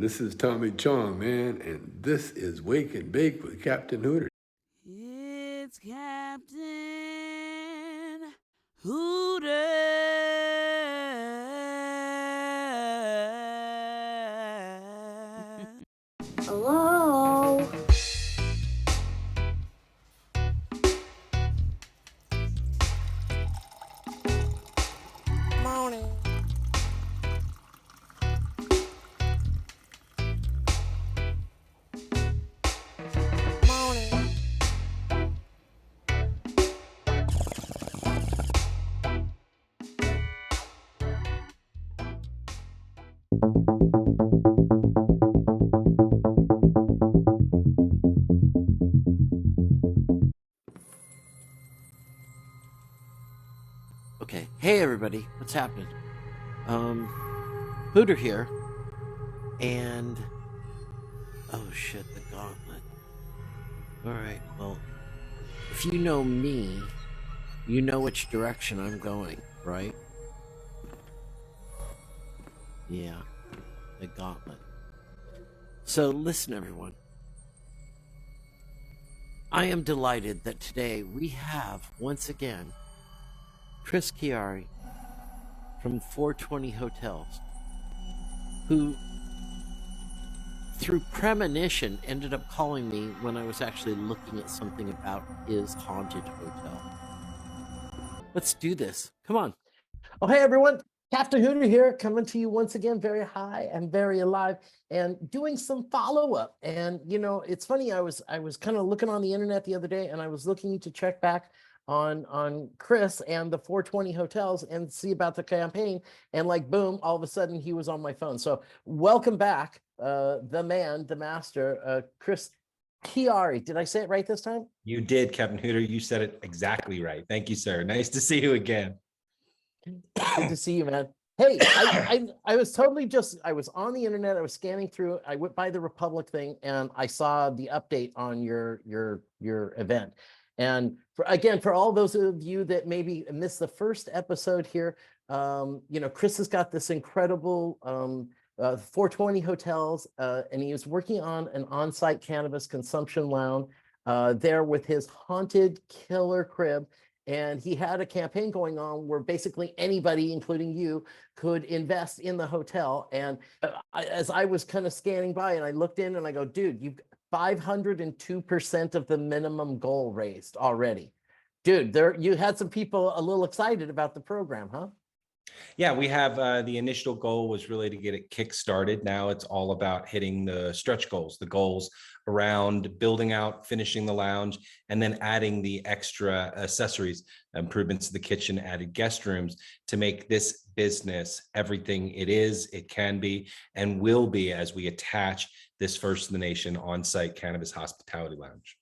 This is Tommy Chong, man, and this is Wake and Bake with Captain Hooter. It's Captain Hooter. Hello? Morning. Morning. Okay, hey everybody, what's happening? Hooter here, and oh shit, the gauntlet. Alright, well, if you know me, you know which direction I'm going, right? Yeah, the gauntlet. So listen everyone. I am delighted that today we have, once again, Chris CHIARI from 420 Hotels, who, through premonition, ended up calling me when I was actually looking at something about his haunted hotel. Let's do this. Come on. Oh, hey, everyone. Captain Hooter here, coming to you once again, very high and very alive, and doing some follow-up. And, you know, it's funny, I was kind of looking on the internet the other day, and I was looking to check back on Chris and the 420 Hotels and see about the campaign. And like, boom, all of a sudden he was on my phone. So welcome back, the man, the master, Chris CHIARI. Did I say it right this time? You did, Captain Hooter. You said it exactly right. Thank you, sir. Nice to see you again. Good to see you, man. Hey, I was totally I was on the internet, I was scanning through, I went by the Republic thing, and I saw the update on your event. And for all those of you that maybe missed the first episode here, you know, Chris has got this incredible 420 Hotels, and he was working on an on-site cannabis consumption lounge there with his haunted killer crib. And he had a campaign going on where basically anybody, including you, could invest in the hotel. And as I was kind of scanning by, and I looked in and I go, dude, you've 502% of the minimum goal raised already. Dude, you had some people a little excited about the program, huh? Yeah, we have the initial goal was really to get it kick-started. Now it's all about hitting the stretch goals, the goals around building out, finishing the lounge, and then adding the extra accessories, improvements to the kitchen, added guest rooms to make this business everything it is, it can be, and will be as we attach this first in the nation on-site cannabis hospitality lounge.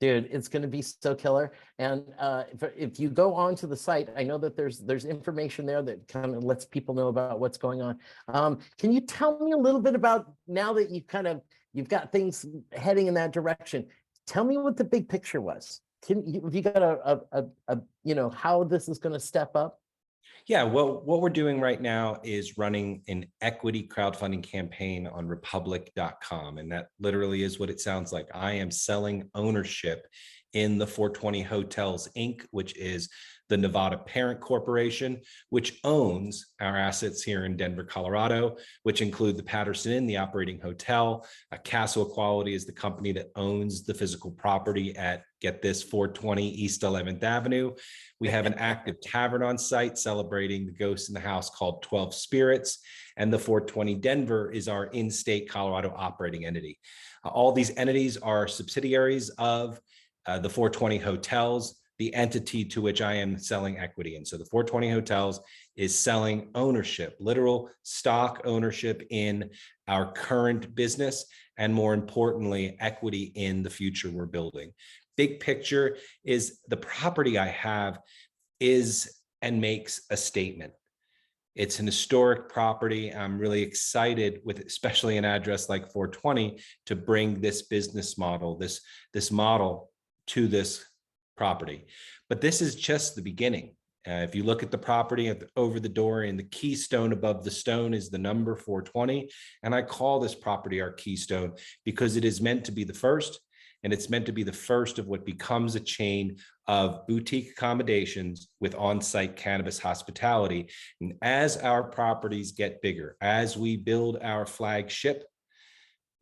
Dude, it's going to be so killer. And if you go onto the site, I know that there's information there that kind of lets people know about what's going on. Can you tell me a little bit about, now that you've got things heading in that direction, tell me what the big picture was. Have you got a you know, how this is going to step up? Yeah, well, what we're doing right now is running an equity crowdfunding campaign on republic.com. And that literally is what it sounds like. I am selling ownership in the 420 Hotels, Inc., which is the Nevada parent corporation, which owns our assets here in Denver, Colorado, which include the Patterson Inn, the operating hotel. Castle Quality is the company that owns the physical property at, get this, 420 East 11th Avenue. We have an active tavern on site celebrating the ghosts in the house called 12 Spirits. And the 420 Denver is our in-state Colorado operating entity. All these entities are subsidiaries of the 420 Hotels, the entity to which I am selling equity. And so the 420 Hotels is selling ownership, literal stock ownership in our current business, and more importantly, equity in the future we're building. Big picture is the property I have is and makes a statement. It's an historic property. I'm really excited with, especially an address like 420, to bring this business model, this model to this property. But this is just the beginning. If you look at the property over the door, and the keystone above the stone is the number 420. And I call this property our keystone because it is meant to be the first, and it's meant to be the first of what becomes a chain of boutique accommodations with on-site cannabis hospitality. And as our properties get bigger, as we build our flagship,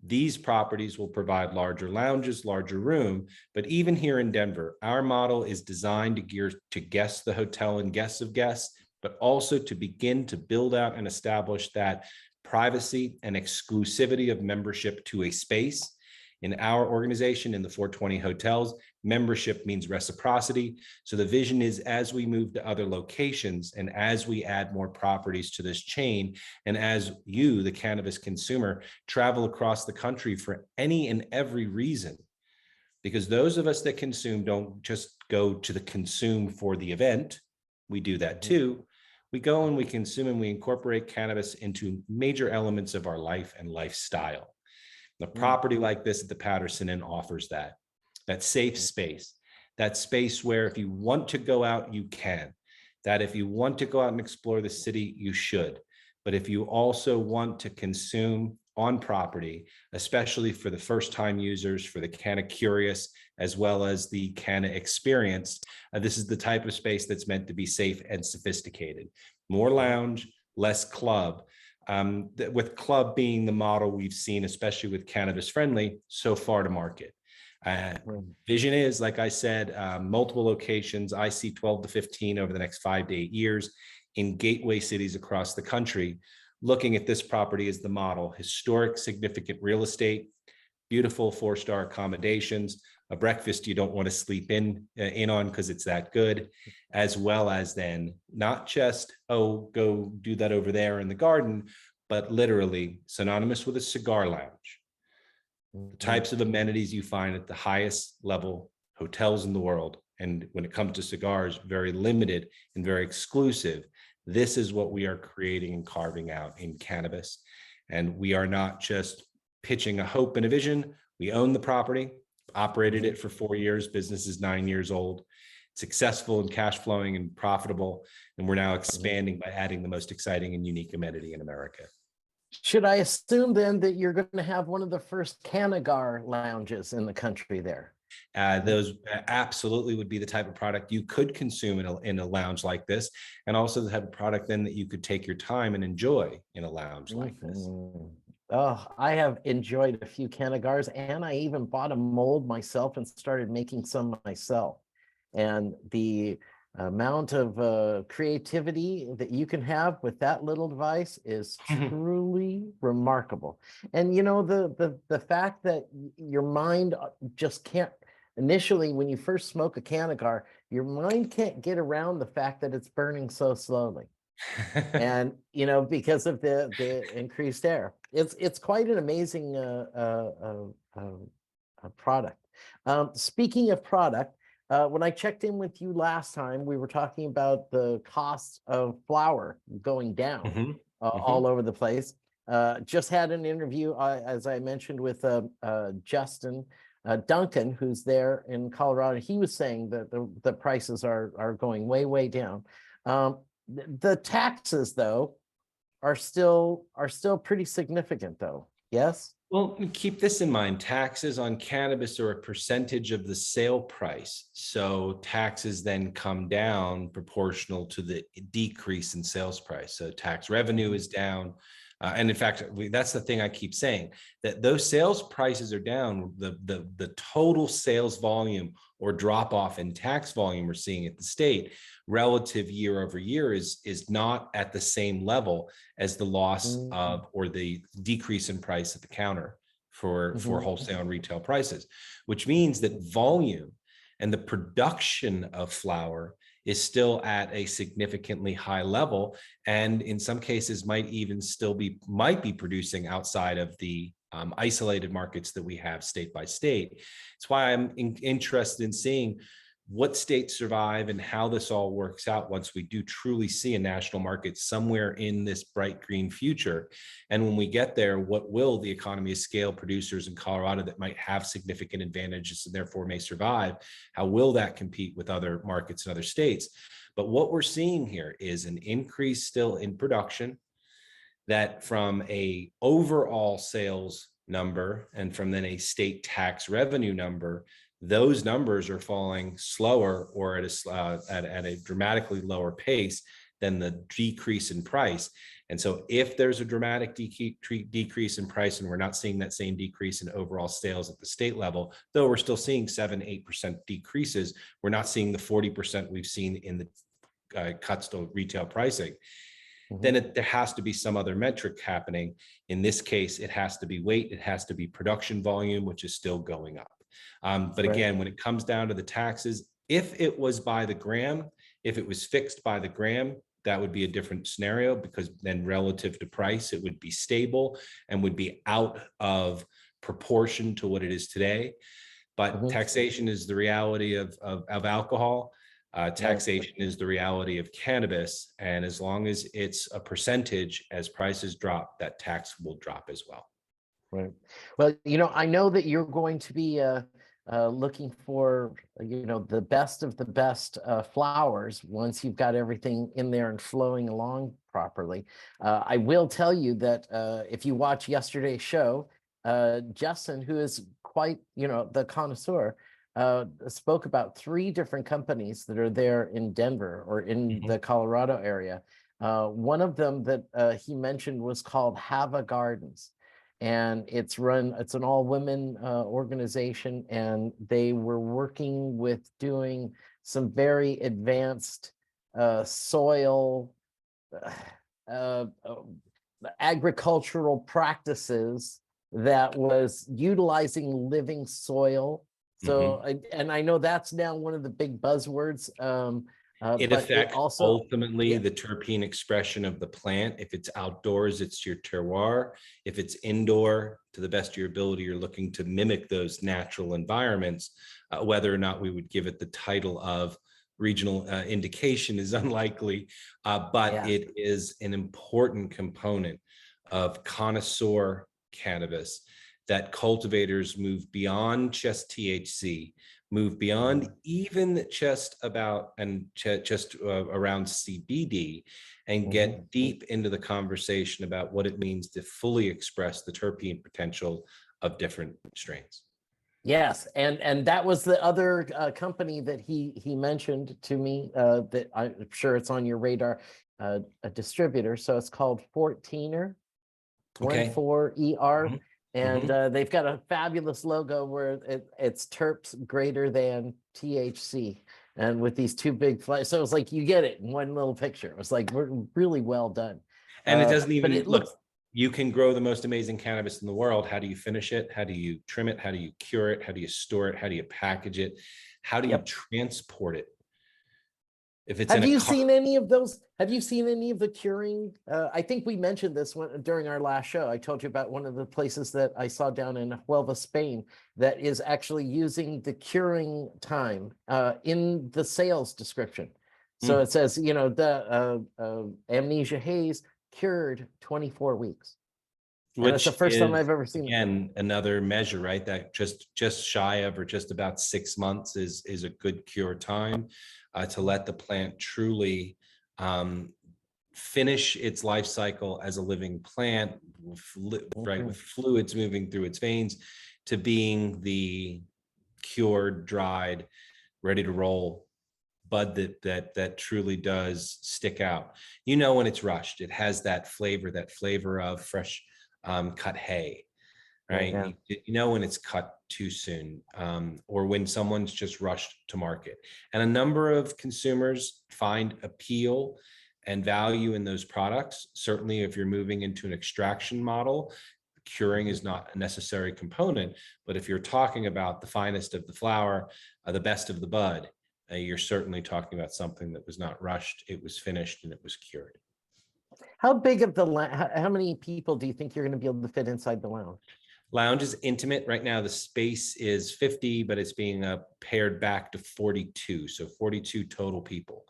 these properties will provide larger lounges, larger room. But even here in Denver, our model is designed to gear to guests, the hotel and guests of guests, but also to begin to build out and establish that privacy and exclusivity of membership to a space. In our organization, in the 420 hotels, membership means reciprocity. So the vision is, as we move to other locations and as we add more properties to this chain, and as you, the cannabis consumer, travel across the country for any and every reason, because those of us that consume don't just go to the consume for the event. We do that too. We go and we consume and we incorporate cannabis into major elements of our life and lifestyle. A property like this at the Patterson Inn offers that safe space, that space where if you want to go out, you can, that if you want to go out and explore the city, you should. But if you also want to consume on property, especially for the first time users, for the canna curious, as well as the canna experienced, this is the type of space that's meant to be safe and sophisticated. More lounge, less club. With club being the model we've seen, especially with cannabis friendly, so far to market. Vision is, like I said, multiple locations. I see 12 to 15 over the next 5 to 8 years in gateway cities across the country. Looking at this property as the model: historic, significant real estate, beautiful 4-star accommodations, a breakfast you don't want to sleep in on because it's that good, as well as then not just, oh, go do that over there in the garden, but literally synonymous with a cigar lounge. The types of amenities you find at the highest level hotels in the world. And when it comes to cigars, very limited and very exclusive. This is what we are creating and carving out in cannabis. And we are not just pitching a hope and a vision. We own the property, operated it for 4 years. Business is 9 years old, successful and cash flowing and profitable. And we're now expanding by adding the most exciting and unique amenity in America. Should I assume then that you're going to have one of the first Cannagar lounges in the country there? Those absolutely would be the type of product you could consume in a lounge like this, and also the type of product then that you could take your time and enjoy in a lounge like this. Oh, I have enjoyed a few Cannagars, and I even bought a mold myself and started making some myself. And the amount of creativity that you can have with that little device is truly remarkable. And you know, the fact that your mind just can't, initially when you first smoke a Cannagar, your mind can't get around the fact that it's burning so slowly. And you know, because of the increased air, it's quite an amazing product. Speaking of product, when I checked in with you last time, we were talking about the cost of flour going down all over the place. Just had an interview, as I mentioned, with Justin Duncan, who's there in Colorado. He was saying that the prices are going way down. The taxes, though, are still pretty significant, though. Yes. Well, keep this in mind. Taxes on cannabis are a percentage of the sale price. So taxes then come down proportional to the decrease in sales price. So tax revenue is down. And in fact, that's the thing I keep saying, that those sales prices are down. The total sales volume or drop off in tax volume we're seeing at the state relative year over year is not at the same level as the loss of or the decrease in price at the counter for wholesale and retail prices, which means that volume and the production of flour is still at a significantly high level, and in some cases might be producing outside of the isolated markets that we have state by state. It's why I'm interested in seeing what states survive and how this all works out once we do truly see a national market somewhere in this bright green future. And when we get there, what will the economy of scale producers in Colorado that might have significant advantages and therefore may survive, how will that compete with other markets in other states? But what we're seeing here is an increase still in production, that from a overall sales number and from then a state tax revenue number, those numbers are falling slower or at a dramatically lower pace than the decrease in price. And so if there's a dramatic decrease in price, and we're not seeing that same decrease in overall sales at the state level, though we're still seeing 7-8% decreases, we're not seeing the 40% we've seen in the cuts to retail pricing. Then there has to be some other metric happening. In this case, it has to be weight, it has to be production volume, which is still going up. But again, when it comes down to the taxes, if it was by the gram, if it was fixed by the gram, that would be a different scenario, because then relative to price, it would be stable and would be out of proportion to what it is today. But taxation is the reality of alcohol. Taxation is the reality of cannabis. And as long as it's a percentage, as prices drop, that tax will drop as well. Right. Well, you know, I know that you're going to be looking for, you know, the best of the best flowers once you've got everything in there and flowing along properly. I will tell you that if you watch yesterday's show, Justin, who is quite, you know, the connoisseur, spoke about 3 different companies that are there in Denver or in the Colorado area. One of them that he mentioned was called Hava Gardens. And it's an all-women organization, and they were working with doing some very advanced soil agricultural practices that was utilizing living soil. So, and I know that's now one of the big buzzwords. It but affects also ultimately the terpene expression of the plant. If it's outdoors, it's your terroir. If it's indoor, to the best of your ability, you're looking to mimic those natural environments. Whether or not we would give it the title of regional indication is unlikely, but it is an important component of connoisseur cannabis, that cultivators move beyond just THC, move beyond even just about and just around CBD, and get deep into the conversation about what it means to fully express the terpene potential of different strains. Yes, and that was the other company that he mentioned to me that I'm sure it's on your radar, a distributor. So it's called 14er, 14ER. And they've got a fabulous logo where it's terps greater than THC, and with these 2 big flags. So it's like you get it in one little picture. It was like really well done. And it doesn't even but it looks. You can grow the most amazing cannabis in the world. How do you finish it? How do you trim it? How do you cure it? How do you store it? How do you package it? How do you transport it? If it's Have you seen any of those? Have you seen any of the curing? I think we mentioned this one during our last show. I told you about one of the places that I saw down in Huelva, Spain, that is actually using the curing time in the sales description. So it says, you know, the amnesia haze cured 24 weeks. And it's the first time I've ever seen it. Again, another measure, right? That just shy of or just about 6 months is a good cure time to let the plant truly finish its life cycle as a living plant, right, with fluids moving through its veins, to being the cured, dried, ready to roll bud that truly does stick out. You know, when it's rushed, it has that flavor of fresh cut hay, right? You know when it's cut too soon, or when someone's just rushed to market. And a number of consumers find appeal and value in those products. Certainly, if you're moving into an extraction model, curing is not a necessary component. But if you're talking about the finest of the flower, the best of the bud, you're certainly talking about something that was not rushed, it was finished, and it was cured. How big of the how many people do you think you're going to be able to fit inside the lounge? Lounge is intimate. Right now, the space is 50, but it's being pared back to 42. So 42 total people.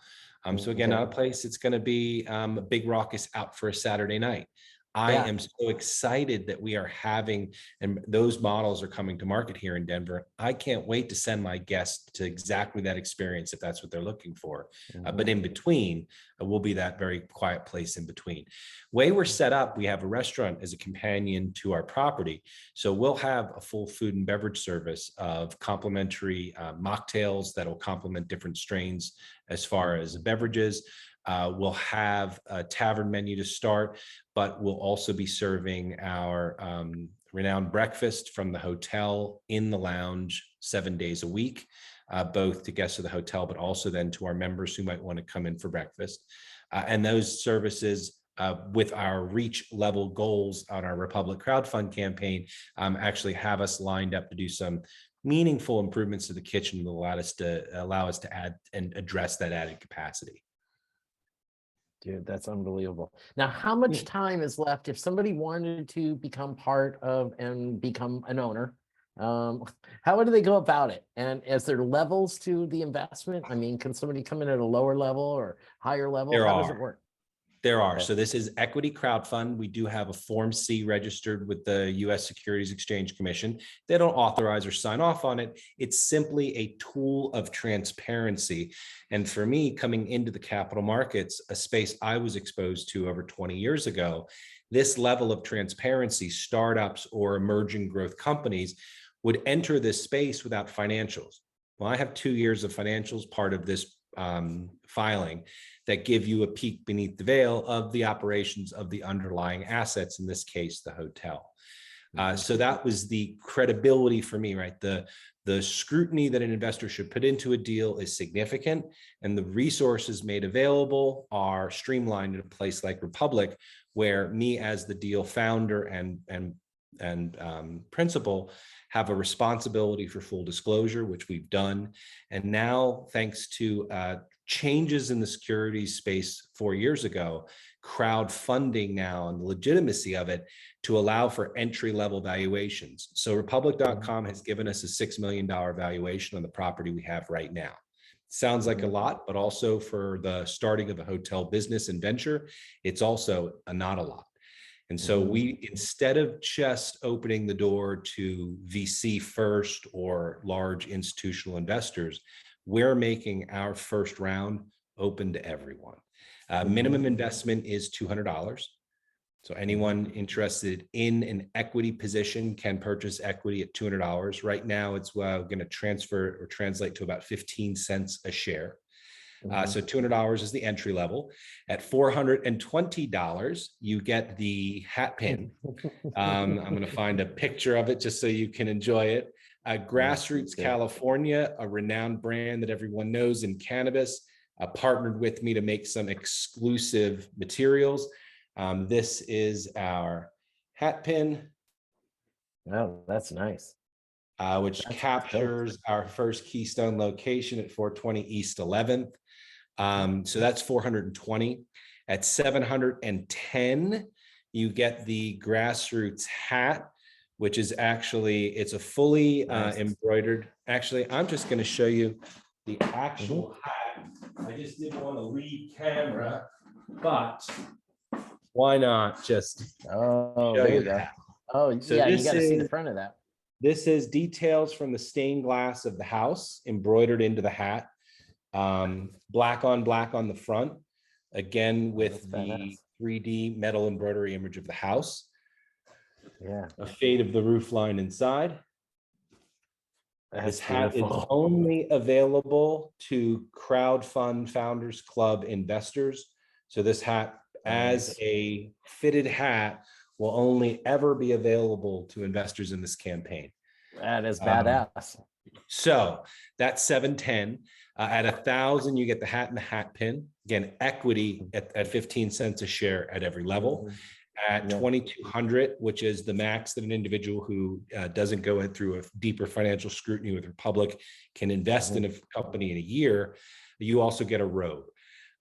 So again, not a place it's going to be a big raucous out for a Saturday night. I Yeah. am so excited that we are having, and those models are coming to market here in Denver. I can't wait to send my guests to exactly that experience if that's what they're looking for. But in between, will be that very quiet place in between. Way we're set up, we have a restaurant as a companion to our property. So we'll have a full food and beverage service of complimentary mocktails that'll complement different strains as far as beverages. We'll have a tavern menu to start, but we'll also be serving our renowned breakfast from the hotel in the lounge 7 days a week, both to guests of the hotel, but also then to our members who might want to come in for breakfast. And those services, with our reach level goals on our Republic crowdfund campaign, actually have us lined up to do some meaningful improvements to the kitchen that allow us to add and address that added capacity. Dude, that's unbelievable. Now, how much time is left if somebody wanted to become part of and become an owner? How do they go about it? And is there levels to the investment? I mean, can somebody come in at a lower level or higher level? There How does it are. work? There are. Okay. So this is equity crowdfund. We do have a Form C registered with the U.S. Securities Exchange Commission. They don't authorize or sign off on it. It's simply a tool of transparency. And for me, coming into the capital markets, a space I was exposed to over 20 years ago, this level of transparency, startups or emerging growth companies would enter this space without financials. Well, I have 2 years of financials, part of this filing, that give you a peek beneath the veil of the operations of the underlying assets, in this case, the hotel. So that was the credibility for me, right? The scrutiny that an investor should put into a deal is significant, and the resources made available are streamlined in a place like Republic, where me as the deal founder and principal have a responsibility for full disclosure, which we've done. And now, thanks to changes in the securities space 4 years ago, crowdfunding now and the legitimacy of it to allow for entry-level valuations. So Republic.com has given us a $6 million valuation on the property we have right now. Sounds like a lot, but also for the starting of a hotel business and venture, it's also not a lot. And so we, instead of just opening the door to VC first or large institutional investors, we're making our first round open to everyone. Minimum investment is $200. So anyone interested in an equity position can purchase equity at $200. Right now, it's going to transfer or translate to about 15 cents a share. So $200 is the entry level. At $420, you get the hat pin. I'm going to find a picture of it just so you can enjoy it. Grassroots California, a renowned brand that everyone knows in cannabis, partnered with me to make some exclusive materials. This is our hat pin. Oh, that's nice. Which captures our first Keystone location at 420 East 11th. So that's 420. At 710, you get the Grassroots hat, which is actually, it's a fully embroidered. Actually, I'm just going to show you the actual hat. I just didn't want to leave camera, but why not just Oh, show there you you the go. hat? Oh, So yeah, you this got to see the is- front of that. This is details from the stained glass of the house embroidered into the hat. Black on black on the front, again with the 3D metal embroidery image of the house. Yeah, A fade of the roof line inside. This hat is beautiful. only available to crowdfund Founders Club investors. So this hat, as a fitted hat, will only ever be available to investors in this campaign. That is badass. So that's 710. At 1,000, you get the hat and the hat pin. Again, equity at 15 cents a share at every level. At 2,200, which is the max that an individual who doesn't go through a deeper financial scrutiny with Republic can invest in a company in a year, you also get a robe.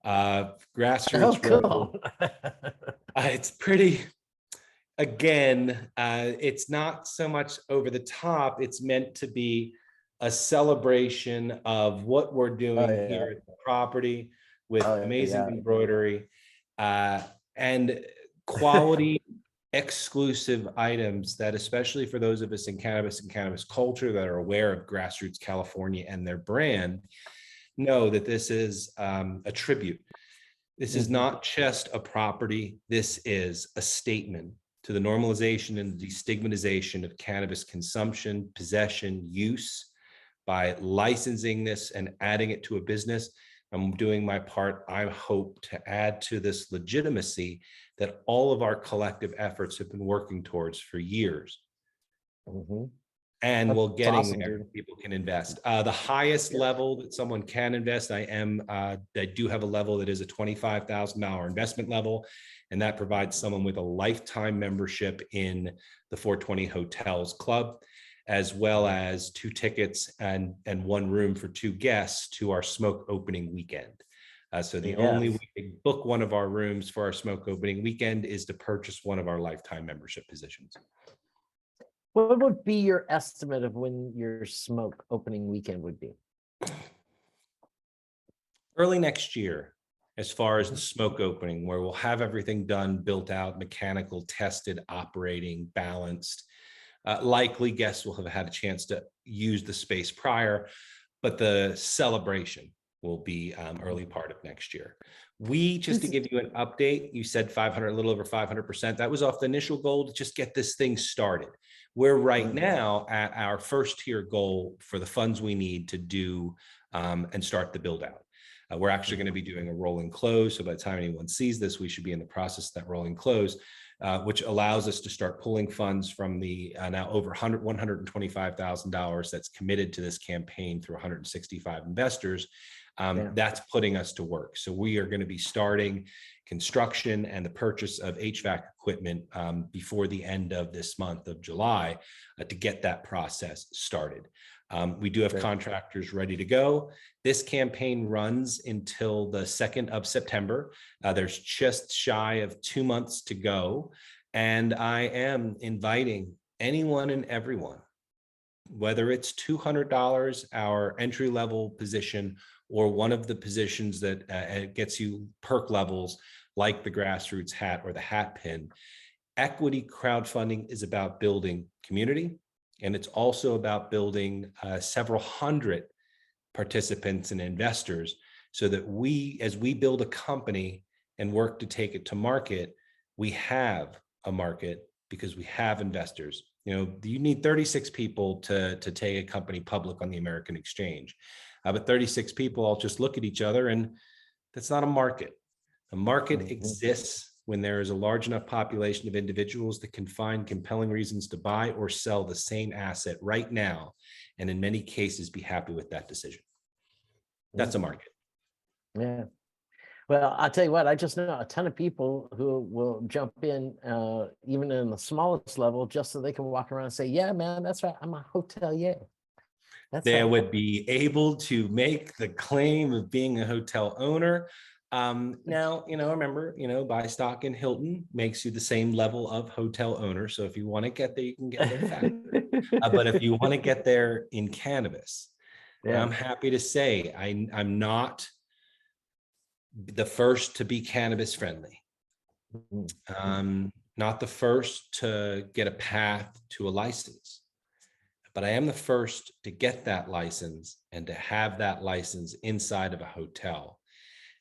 Grassroots robe. It's pretty. Again, it's not so much over the top. It's meant to be a celebration of what we're doing here at the property with amazing embroidery and quality exclusive items that, especially for those of us in cannabis and cannabis culture that are aware of Grassroots California and their brand, know that this is a tribute. This is not just a property. This is a statement to the normalization and destigmatization of cannabis consumption, possession, use. By licensing this and adding it to a business, I'm doing my part. I hope to add to this legitimacy that all of our collective efforts have been working towards for years. And we're getting awesome, there. dude. People can invest. The highest level that someone can invest, I do have a level that is a $25,000 investment level, and that provides someone with a lifetime membership in the 420 Hotels Club, as well as 2 tickets and 1 room for 2 guests to our smoke opening weekend. So the only way to book one of our rooms for our smoke opening weekend is to purchase one of our lifetime membership positions. What would be your estimate of when your smoke opening weekend would be? Early next year, as far as the smoke opening, where we'll have everything done, built out, mechanical, tested, operating, balanced. Likely guests will have had a chance to use the space prior, but the celebration will be early part of next year. Just to give you an update, you said 500, a little over 500%. That was off the initial goal to just get this thing started. We're right now at our first tier goal for the funds we need to do and start the build out. We're actually going to be doing a rolling close. So by the time anyone sees this, we should be in the process of that rolling close, which allows us to start pulling funds from the now over $125,000 that's committed to this campaign through 165 investors. That's putting us to work. So we are going to be starting construction and the purchase of HVAC equipment before the end of this month of July to get that process started. We do have contractors ready to go. This campaign runs until the 2nd of September. There's just shy of 2 months to go. And I am inviting anyone and everyone, whether it's $200, our entry level position, or one of the positions that gets you perk levels like the Grassroots hat or the hat pin. Equity crowdfunding is about building community. And it's also about building several hundred participants and investors so that as we build a company and work to take it to market, we have a market because we have investors. You know, you need 36 people to take a company public on the American exchange. But 36 people all just look at each other, and that's not a market. A market exists when there is a large enough population of individuals that can find compelling reasons to buy or sell the same asset right now, and in many cases be happy with that decision. That's a market. Yeah. Well, I'll tell you what, I just know a ton of people who will jump in, even in the smallest level, just so they can walk around and say, yeah, man, that's right, I'm a hotelier. They would be able to make the claim of being a hotel owner. Now, remember, buy stock in Hilton makes you the same level of hotel owner. So if you want to get there, you can get there faster. But if you want to get there in cannabis, I'm happy to say I'm not the first to be cannabis friendly. Not the first to get a path to a license. But I am the first to get that license and to have that license inside of a hotel.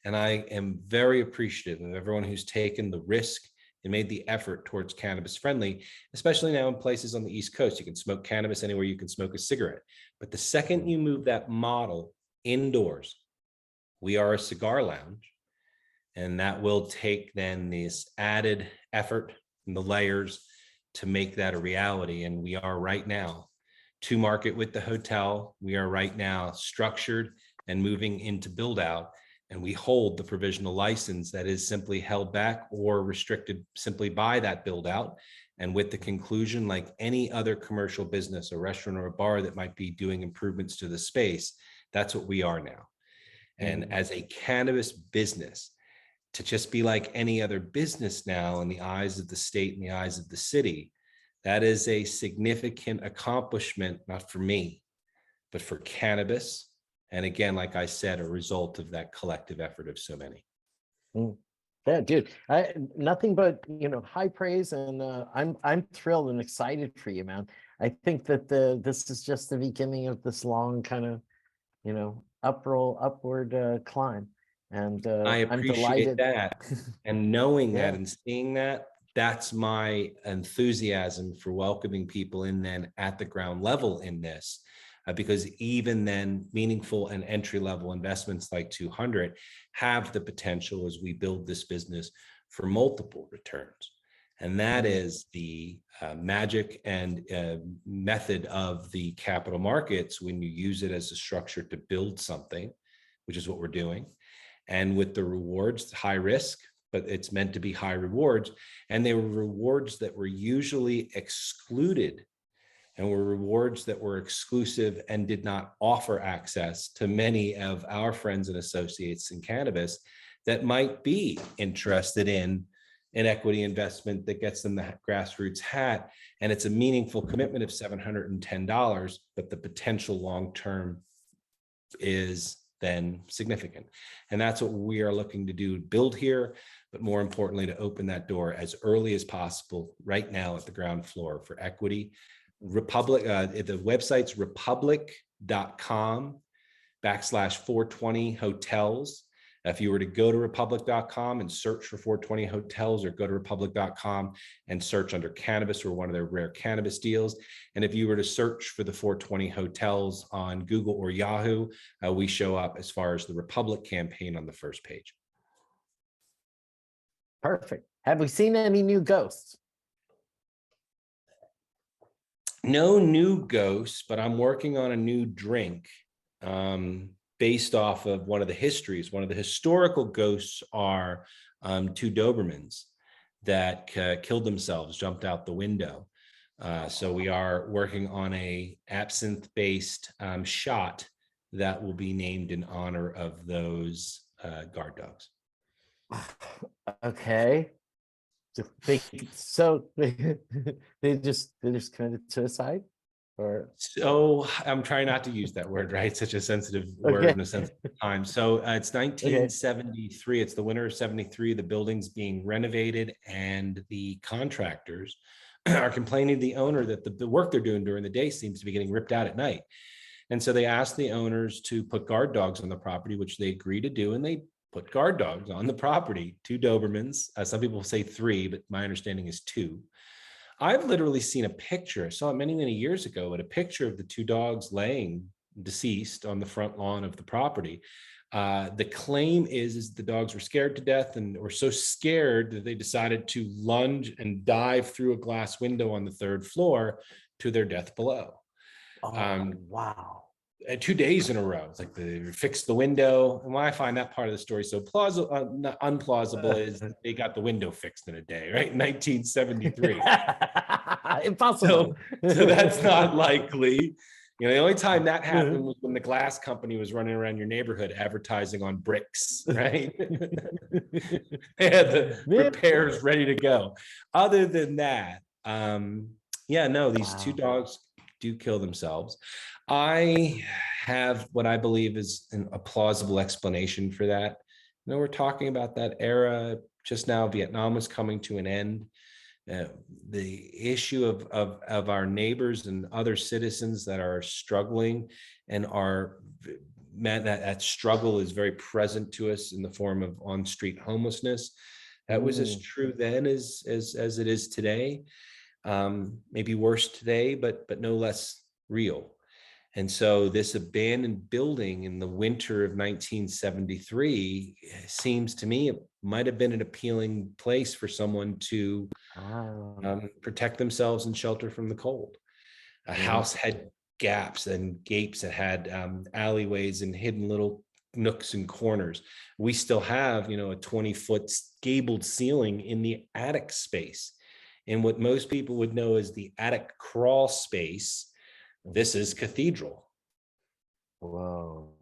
And I am very appreciative of everyone who's taken the risk and made the effort towards cannabis friendly, especially now in places on the East Coast. You can smoke cannabis anywhere you can smoke a cigarette. But the second you move that model indoors, we are a cigar lounge. And that will take then this added effort and the layers to make that a reality. And we are right now to market with the hotel. We are right now structured and moving into build out, and we hold the provisional license that is simply held back or restricted simply by that build out. And with the conclusion, like any other commercial business, a restaurant or a bar that might be doing improvements to the space, that's what we are now. And as a cannabis business, to just be like any other business now in the eyes of the state and the eyes of the city, that is a significant accomplishment, not for me, but for cannabis. And again, like I said, a result of that collective effort of so many. Yeah, dude, nothing but, high praise, and I'm thrilled and excited for you, man. I think that this is just the beginning of this long kind of, upward climb, and I I'm appreciate delighted. that. And knowing that Yeah. and seeing that, that's my enthusiasm for welcoming people in then at the ground level in this. Because even then, meaningful and entry level investments like 200 have the potential as we build this business for multiple returns. And that is the magic and method of the capital markets when you use it as a structure to build something, which is what we're doing. And with the rewards, high risk, but it's meant to be high rewards. And they were rewards that were usually excluded and were rewards that were exclusive and did not offer access to many of our friends and associates in cannabis that might be interested in an equity investment that gets them the grassroots hat. And it's a meaningful commitment of $710, but the potential long-term is then significant. And that's what we are looking to do, build here, but more importantly, to open that door as early as possible right now at the ground floor for equity. Republic, the website's republic.com/420 hotels. If you were to go to republic.com and search for 420 hotels, or go to republic.com and search under cannabis or one of their rare cannabis deals. And if you were to search for the 420 hotels on Google or Yahoo, we show up as far as the Republic campaign on the first page. Perfect. Have we seen any new ghosts? No new ghosts, but I'm working on a new drink based off of one of the histories. One of the historical ghosts are two Dobermans that killed themselves, jumped out the window. So we are working on a absinthe-based shot that will be named in honor of those guard dogs. Okay. So they just committed suicide, or So I'm trying not to use that word, right? Such a sensitive word okay. in a sensitive time. So it's 1973. It's the winter of 73. The building's being renovated, and the contractors are complaining to the owner that the work they're doing during the day seems to be getting ripped out at night. And so they asked the owners to put guard dogs on the property, which they agreed to do. And they put guard dogs on the property, two Dobermans. Some people say three, but my understanding is two. I've literally seen a picture. I saw it many, many years ago, but a picture of the two dogs laying deceased on the front lawn of the property. The claim is the dogs were scared to death and were so scared that they decided to lunge and dive through a glass window on the third floor to their death below. Oh, wow. 2 days in a row. It's like they fixed the window. And why I find that part of the story so plausible, unplausible is they got the window fixed in a day, right? 1973. Impossible. So that's not likely. You know, the only time that happened was when the glass company was running around your neighborhood advertising on bricks, right? They had the repairs ready to go. Other than that, yeah, no, these two dogs do kill themselves. I have what I believe is a plausible explanation for that. You know, we're talking about that era just now. Vietnam was coming to an end. The issue of our neighbors and other citizens that are struggling and are that struggle is very present to us in the form of on-street homelessness. That was as true then as it is today. Maybe worse today, but no less real. And so this abandoned building in the winter of 1973 seems to me it might have been an appealing place for someone to protect themselves and shelter from the cold. A house had gaps and gapes that had alleyways and hidden little nooks and corners. We still have, a 20-foot gabled ceiling in the attic space. In what most people would know as the attic crawl space, this is cathedral. Whoa.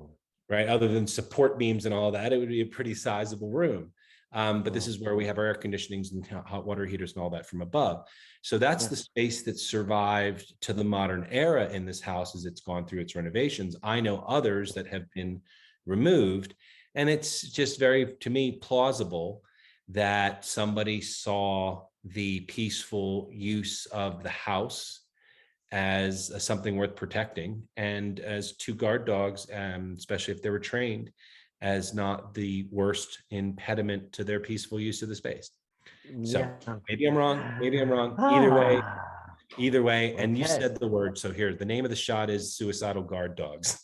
Right? Other than support beams and all that, it would be a pretty sizable room. But this is where we have our air conditionings and hot water heaters and all that from above. So that's the space that survived to the modern era in this house as it's gone through its renovations. I know others that have been removed. And it's just very, to me, plausible that somebody saw the peaceful use of the house as something worth protecting, and as two guard dogs, especially if they were trained, as not the worst impediment to their peaceful use of the space. So Yeah. maybe I'm wrong. Maybe I'm wrong. Ah, Either way. And you okay. said the word. So here, the name of the shot is suicidal guard dogs.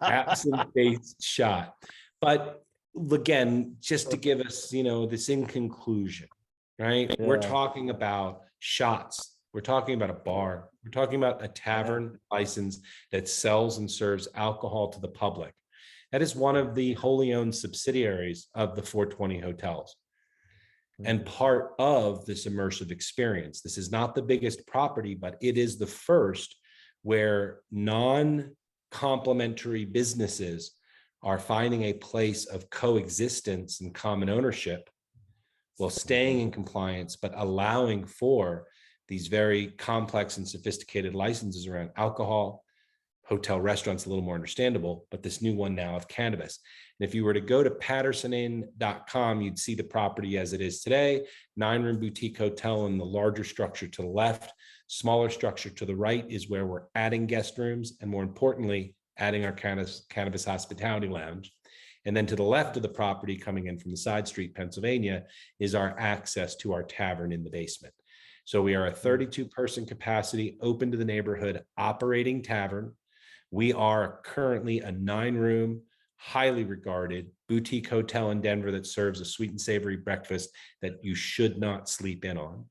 Absent-based shot. But again, just to give us, this in conclusion, right? We're Yeah. talking about shots. We're talking about a bar. We're talking about a tavern license that sells and serves alcohol to the public. That is one of the wholly owned subsidiaries of the 420 hotels and part of this immersive experience. This is not the biggest property, but it is the first where non-complementary businesses are finding a place of coexistence and common ownership while staying in compliance, but allowing for these very complex and sophisticated licenses around alcohol, hotel, restaurants, a little more understandable, but this new one now of cannabis. And if you were to go to pattersoninn.com, you'd see the property as it is today, 9-room boutique hotel in the larger structure to the left, smaller structure to the right is where we're adding guest rooms, and more importantly, adding our Cannabis Hospitality Lounge. And then to the left of the property, coming in from the side street, Pennsylvania, is our access to our tavern in the basement. So we are a 32-person capacity, open to the neighborhood, operating tavern. We are currently a 9-room, highly regarded boutique hotel in Denver that serves a sweet and savory breakfast that you should not sleep in on.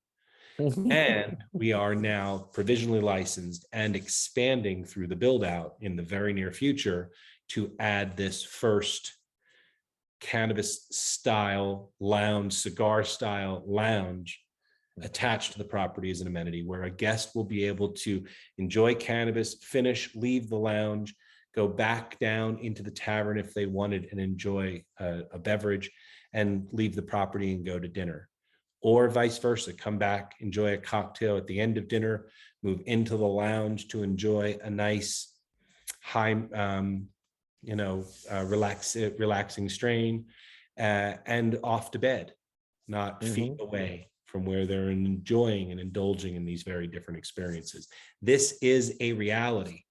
And we are now provisionally licensed and expanding through the build out in the very near future to add this first cannabis style lounge, cigar style lounge attached to the property as an amenity, where a guest will be able to enjoy cannabis, finish, leave the lounge, go back down into the tavern if they wanted and enjoy a beverage, and leave the property and go to dinner. Or vice versa, come back, enjoy a cocktail at the end of dinner, move into the lounge to enjoy a nice high, relaxing strain, and off to bed, not feet away from where they're enjoying and indulging in these very different experiences. This is a reality.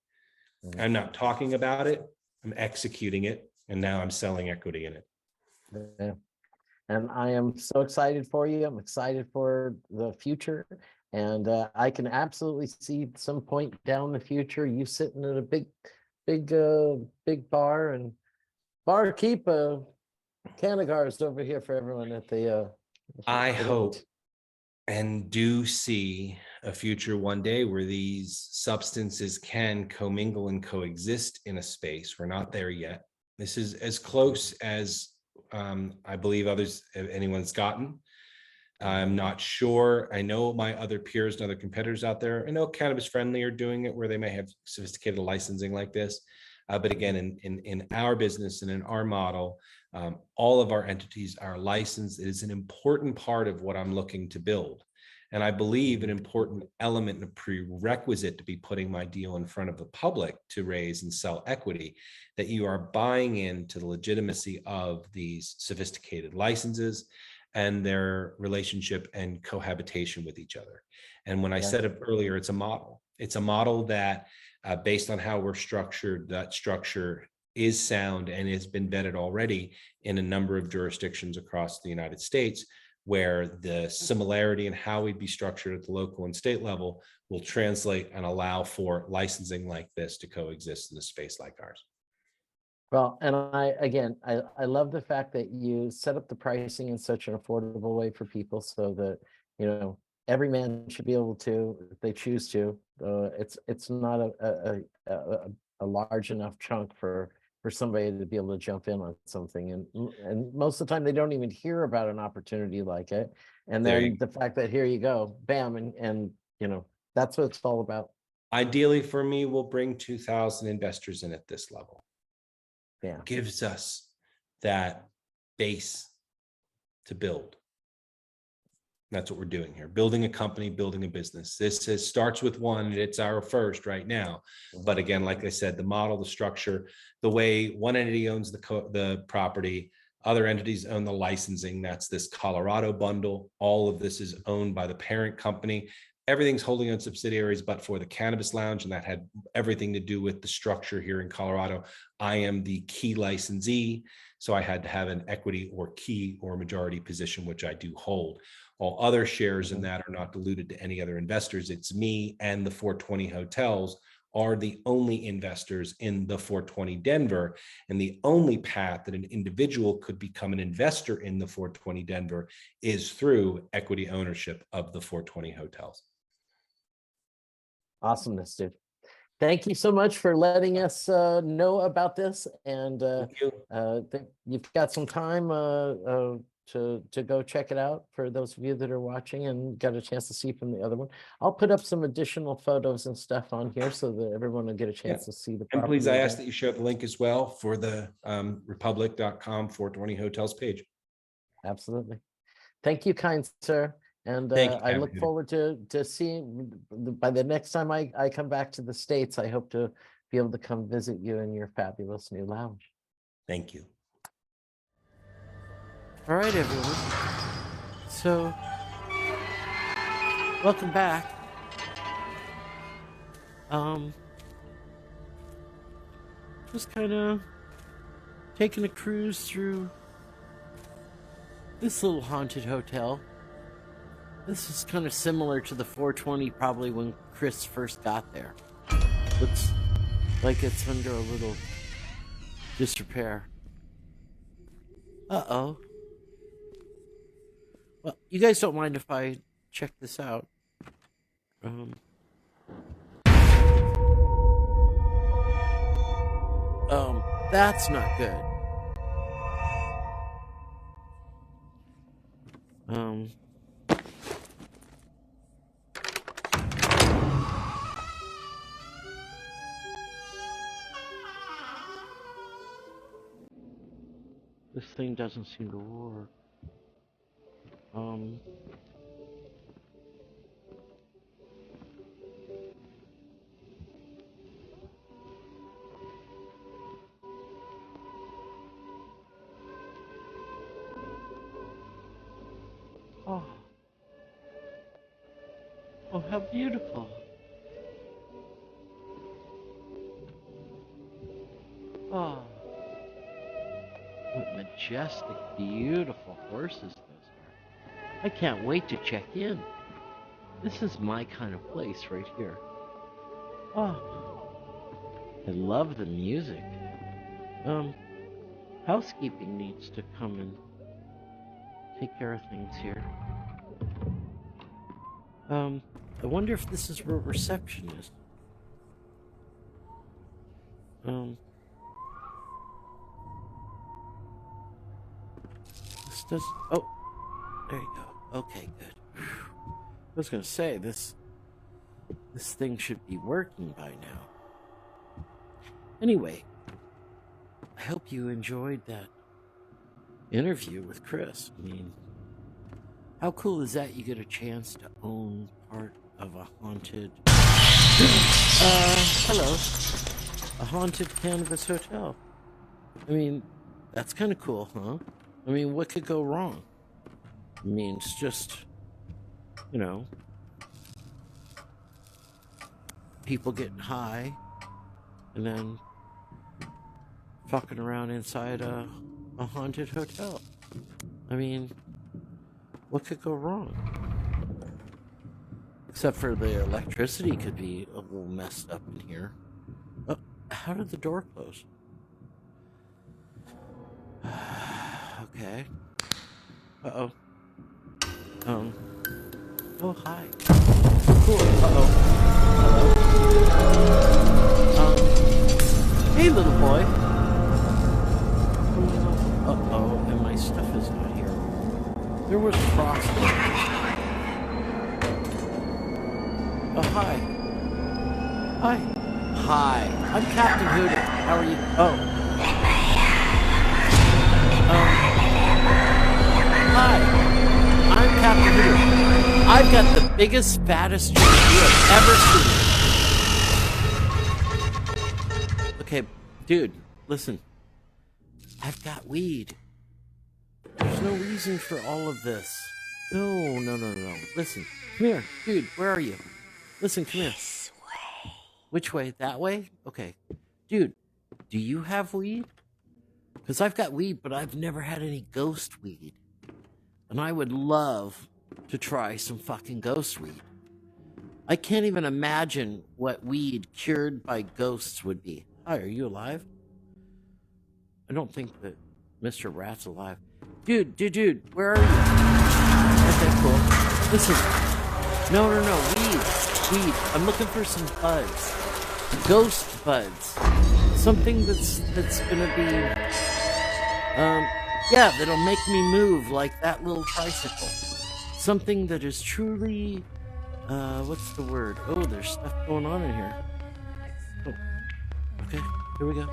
I'm not talking about it, I'm executing it, and now I'm selling equity in it. Yeah. And I am so excited for you. I'm excited for the future. And I can absolutely see some point down the future, you sitting at a big bar and barkeep Canagars over here for everyone at the I hope and do see a future one day where these substances can commingle and coexist in a space. We're not there yet. This is as close as I believe anyone's gotten. I'm not sure. I know my other peers and other competitors out there, I know Cannabis Friendly are doing it where they may have sophisticated licensing like this. But again, in our business and in our model, all of our entities are licensed. It is an important part of what I'm looking to build. And I believe an important element and a prerequisite to be putting my deal in front of the public to raise and sell equity, that you are buying into the legitimacy of these sophisticated licenses and their relationship and cohabitation with each other. And when I said it earlier, it's a model. It's a model that based on how we're structured, that structure is sound and has been vetted already in a number of jurisdictions across the United States, where the similarity in how we'd be structured at the local and state level will translate and allow for licensing like this to coexist in a space like ours. Well, and I love the fact that you set up the pricing in such an affordable way for people so that, every man should be able to, if they choose to. It's not a large enough chunk for somebody to be able to jump in on something, and most of the time they don't even hear about an opportunity like it. And then the fact that here you go, bam, and that's what it's all about. Ideally for me, we'll bring 2,000 investors in at this level. Yeah, gives us that base to build. That's what we're doing here, building a company, building a business. This starts with one, it's our first right now. But again, like I said, the model, the structure, the way one entity owns the property, Other entities own the licensing. That's this Colorado bundle. All of this is owned by the parent company. Everything's holding on subsidiaries, but for the Cannabis Lounge, and that had everything to do with the structure here in Colorado. I am the key licensee, so I had to have an equity or key or majority position, which I do hold. All other shares in that are not diluted to any other investors. It's me and the 420 hotels are the only investors in the 420 Denver. And the only path that an individual could become an investor in the 420 Denver is through equity ownership of the 420 hotels. Awesomeness, dude. Thank you so much for letting us know about this. And Thank you. you've got some time to go check it out for those of you that are watching and got a chance to see from the other one. I'll put up some additional photos and stuff on here so that everyone will get a chance to see the And please, property I again. ask that you share the link as well for the Republic.com 420 hotels page. Absolutely. Thank you, kind sir. And Thank you, I Captain look Hooter. forward to seeing, by the next time I come back to the States, I hope to be able to come visit you in your fabulous new lounge. Thank you. All right, everyone. So, welcome back. Just kind of taking a cruise through this little haunted hotel. This is kind of similar to the 420 probably when Chris first got there. Looks like it's under a little disrepair. Uh-oh. Well, you guys don't mind if I check this out. That's not good. This thing doesn't seem to work. Oh. Oh, how beautiful. Oh. What majestic, beautiful horses those are. I can't wait to check in. This is my kind of place right here. Oh. I love the music. Housekeeping needs to come and take care of things here. I wonder if this is where reception is. This does. Oh, there you go. Okay, good. I was gonna say this thing should be working by now. Anyway, I hope you enjoyed that interview with Chris. I mean, how cool is that? You get a chance to own part of a haunted. Hello. A haunted Cannabis hotel. I mean, that's kind of cool, huh? I mean, what could go wrong? I mean, it's just, you know, people getting high and then fucking around inside a haunted hotel. I mean, what could go wrong? Except for the electricity could be a little messed up in here. Oh, how did the door close? Okay. Uh-oh. Oh, hi. Cool. Uh-oh. Hello. Hey, little boy. Uh-oh, and my stuff is not here. There was frost. Oh, hi. Hi. Hi. I'm Captain Hooter. How are you? Oh. Hi, I'm Captain Hooter. I've got the biggest, fattest drink you have ever seen. Okay, dude, listen. I've got weed. There's no reason for all of this. No, no, no, no. Listen, come here. Dude, where are you? Listen, come here. This way. Which way? That way? Okay. Dude, do you have weed? Because I've got weed, but I've never had any ghost weed. And I would love to try some fucking ghost weed. I can't even imagine what weed cured by ghosts would be. Hi, are you alive? I don't think that Mr. Rat's alive. Dude, where are you? Okay, cool. Listen. No, weed. I'm looking for some buds. Ghost buds. Something that's gonna be, yeah, that'll make me move like that little tricycle. Something that is truly, what's the word? Oh, there's stuff going on in here. Oh, okay, here we go.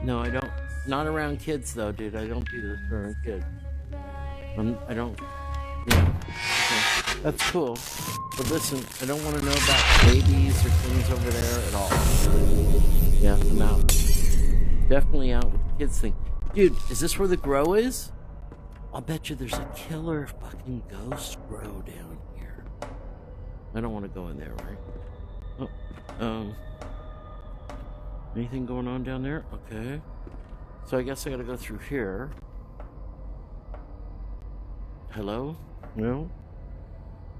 No, I don't. Not around kids, though, dude. I don't do this around kids. I don't. Yeah. Okay. That's cool. But listen, I don't want to know about babies or things over there at all. Yeah, I'm out. Definitely out with the kids thing. Dude, is this where the grow is? I'll bet you there's a killer fucking ghost grow down here. I don't want to go in there, right? Oh, anything going on down there? Okay. So I guess I gotta go through here. Hello? No?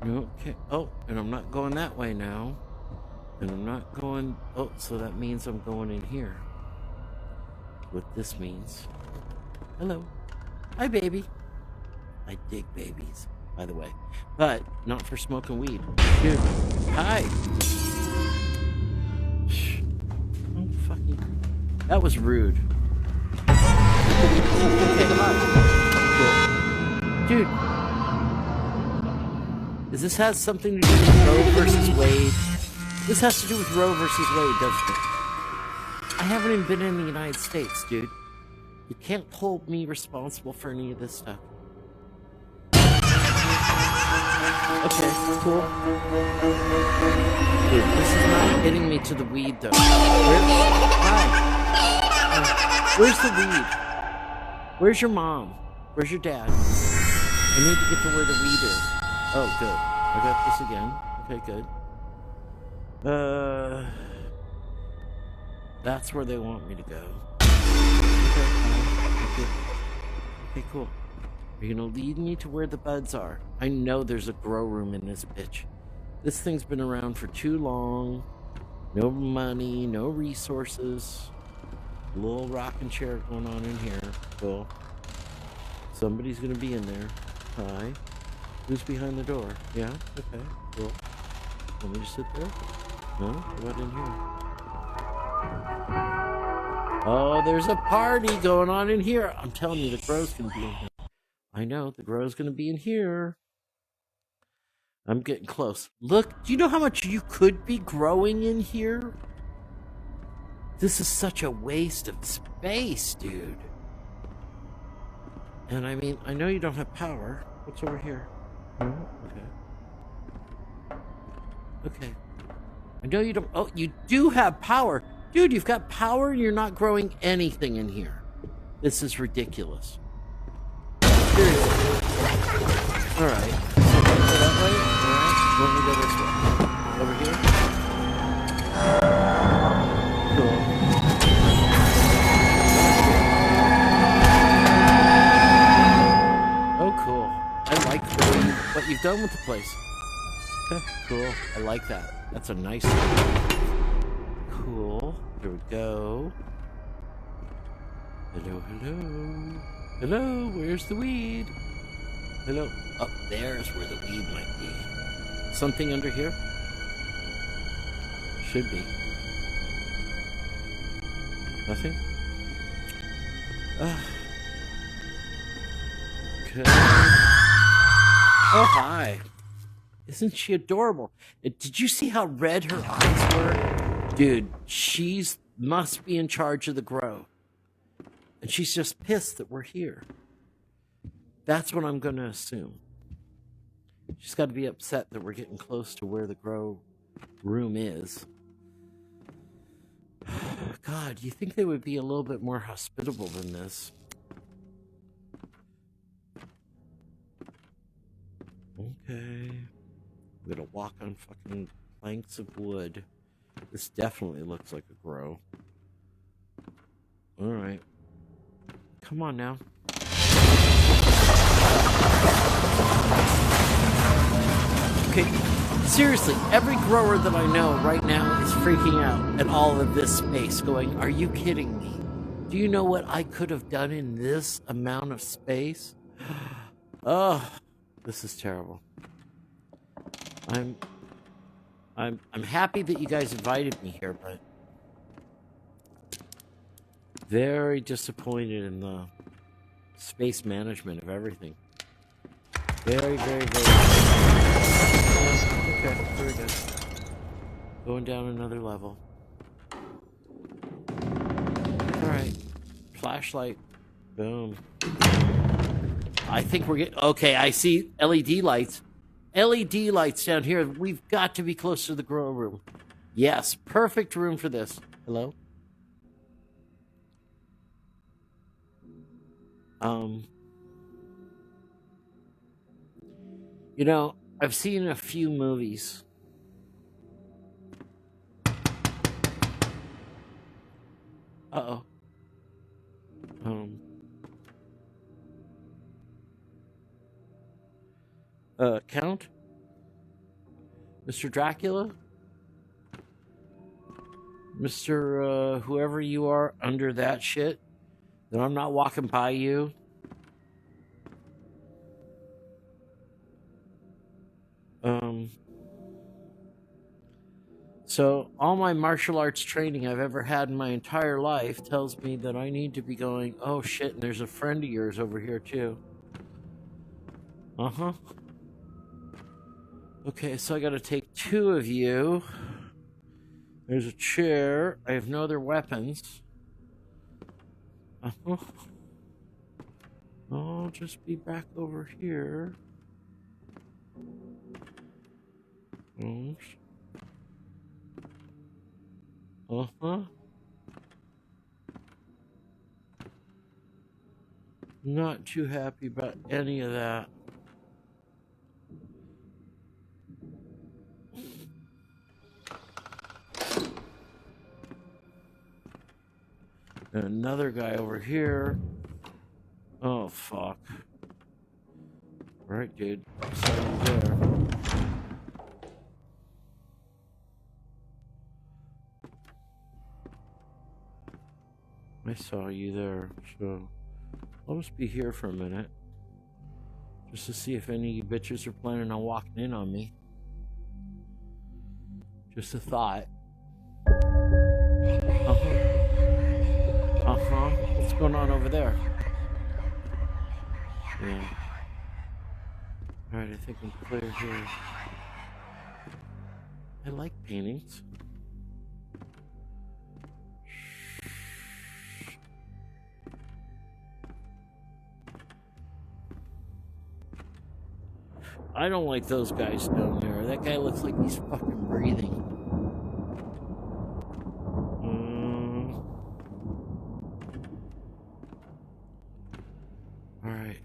No? Okay. Oh, and I'm not going that way now. And I'm not going... Oh, so that means I'm going in here. What this means. Hello. Hi, baby. I dig babies, by the way. But not for smoking weed. Dude. Hi. Oh, fucking... That was rude. Okay, hi. Cool. Dude. Does this have something to do with Roe versus Wade? This has to do with Roe versus Wade, doesn't it? I haven't even been in the United States, dude. You can't hold me responsible for any of this stuff. Okay, cool. Dude, this is not getting me to the weed, though. Where's the weed? Where's your mom? Where's your dad? I need to get to where the weed is. Oh, good. I got this again. Okay, good. That's where they want me to go. Okay, cool. You're gonna lead me to where the buds are. I know there's a grow room in this bitch. This thing's been around for too long. No money, no resources. A little rocking chair going on in here. Cool. Somebody's gonna be in there. Hi. Who's behind the door? Yeah? Okay, cool. Want me to sit there? No? What about in here? Oh, there's a party going on in here. I'm telling you, the grow's gonna be in here. I know, the grow's gonna be in here. I'm getting close. Look, do you know how much you could be growing in here? This is such a waste of space, dude. And I mean, I know you don't have power. What's over here? No? Okay. Okay. I know you don't... Oh, you do have power. Dude, you've got power and you're not growing anything in here. This is ridiculous. Seriously. Alright. Go that way? Alright. Let me go this way. Over here? Cool. Oh, cool. I like what you've done with the place. Okay, cool. I like that. That's a nice one. Cool. Here we go. Hello, hello. Hello, where's the weed? Hello. Up there's where the weed might be. Something under here? Should be. Nothing? Okay. Oh, hi. Isn't she adorable? Did you see how red her eyes were? Dude, she's must be in charge of the grow. And she's just pissed that we're here. That's what I'm going to assume. She's got to be upset that we're getting close to where the grow room is. God, you think they would be a little bit more hospitable than this? Okay. I'm gonna walk on fucking planks of wood. This definitely looks like a grow. Alright. Come on now. Okay, seriously, every grower that I know right now is freaking out at all of this space, going, are you kidding me? Do you know what I could have done in this amount of space? Oh, this is terrible. I'm happy that you guys invited me here, but very disappointed in the space management of everything. Very, very, very. Okay, very good. Going down another level. All right, flashlight. Boom. I think we're getting okay. I see LED lights. LED lights down here. We've got to be close to the grow room. Yes, perfect room for this. Hello? You know, I've seen a few movies. Uh-oh. Count? Mr. Dracula? Mr. Whoever you are under that shit, that I'm not walking by you. So all my martial arts training I've ever had in my entire life tells me that I need to be going, oh shit, and there's a friend of yours over here too. Uh-huh. Okay, so I gotta take 2 of you. There's a chair. I have no other weapons. Uh-huh. I'll just be back over here. Uh-huh. Not too happy about any of that. And another guy over here. Oh, fuck. All right, dude. So there. I saw you there, so I'll just be here for a minute. Just to see if any of you bitches are planning on walking in on me. Just a thought. Uh-huh. Uh-huh. What's going on over there? Yeah. Alright, I think I'm clear here. I like paintings. I don't like those guys down there. That guy looks like he's fucking breathing. Alright.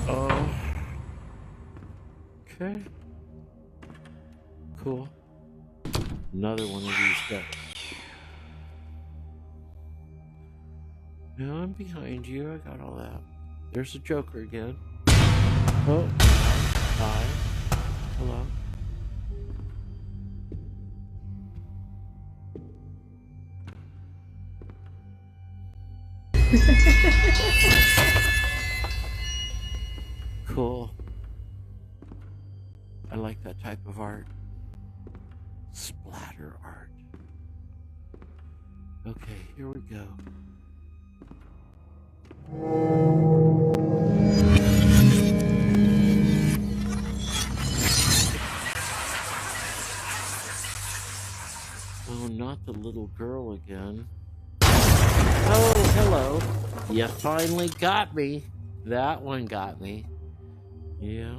Oh. Okay. Cool. Another one of these guys. No, I'm behind you. I got all that. There's a Joker again. Oh. Hi. Hello. Cool. I like that type of art. Splatter art. Okay, here we go. Oh, not the little girl again. Oh, hello. You finally got me. That one got me. Yeah,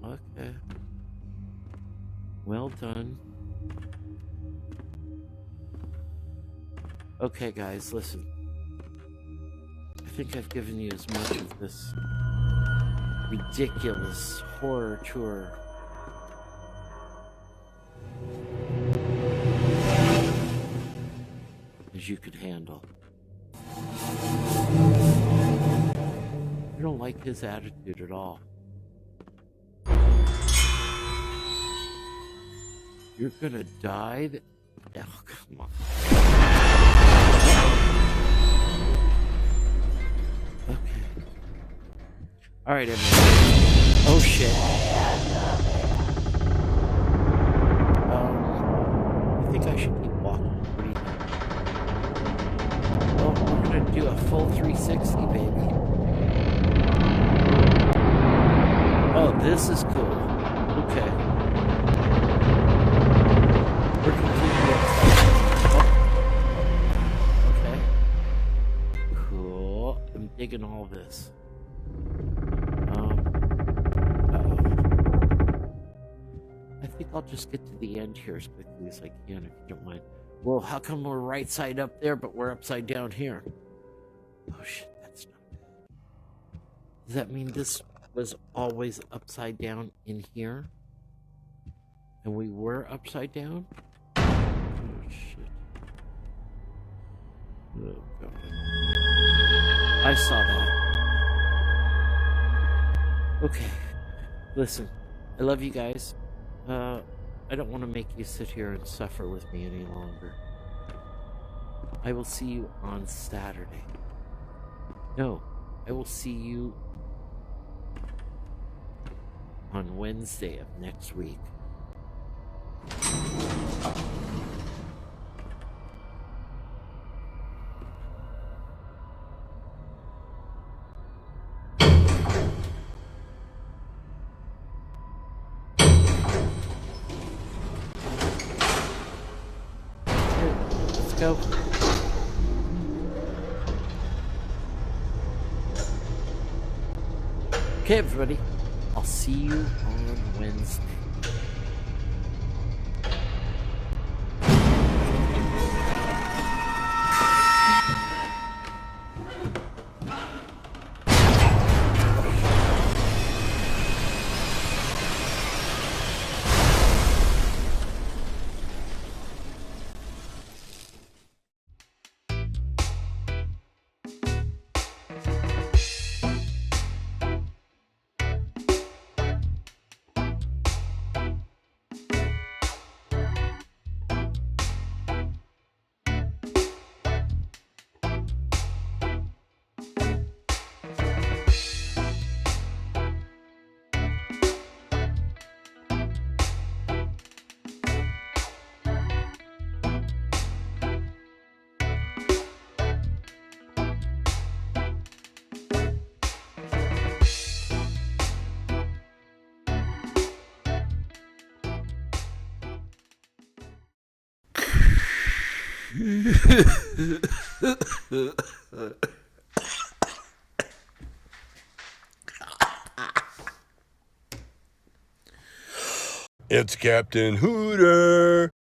okay. Well done. Okay, guys, listen. I think I've given you as much of this ridiculous horror tour as you could handle. I don't like his attitude at all. You're gonna die? Oh, come on. Okay. Alright, everyone. Oh, shit. I think I should keep walking. What do you think? Well, we're gonna do a full 360, baby. Oh, this is cool. Okay. We're completely upside. Oh. Okay. Cool. I'm digging all this. I think I'll just get to the end here as quickly as I can, if you don't mind. Well, how come we're right side up there, but we're upside down here? Oh shit, that's not good. Does that mean this was always upside down in here? And we were upside down? Oh shit. Oh god. I saw that. Okay. Listen, I love you guys. I don't want to make you sit here and suffer with me any longer. I will see you on Saturday. No, I will see you on Wednesday of next week. Let's go. Okay, everybody. I'll see you on Wednesday. It's Captain Hooter.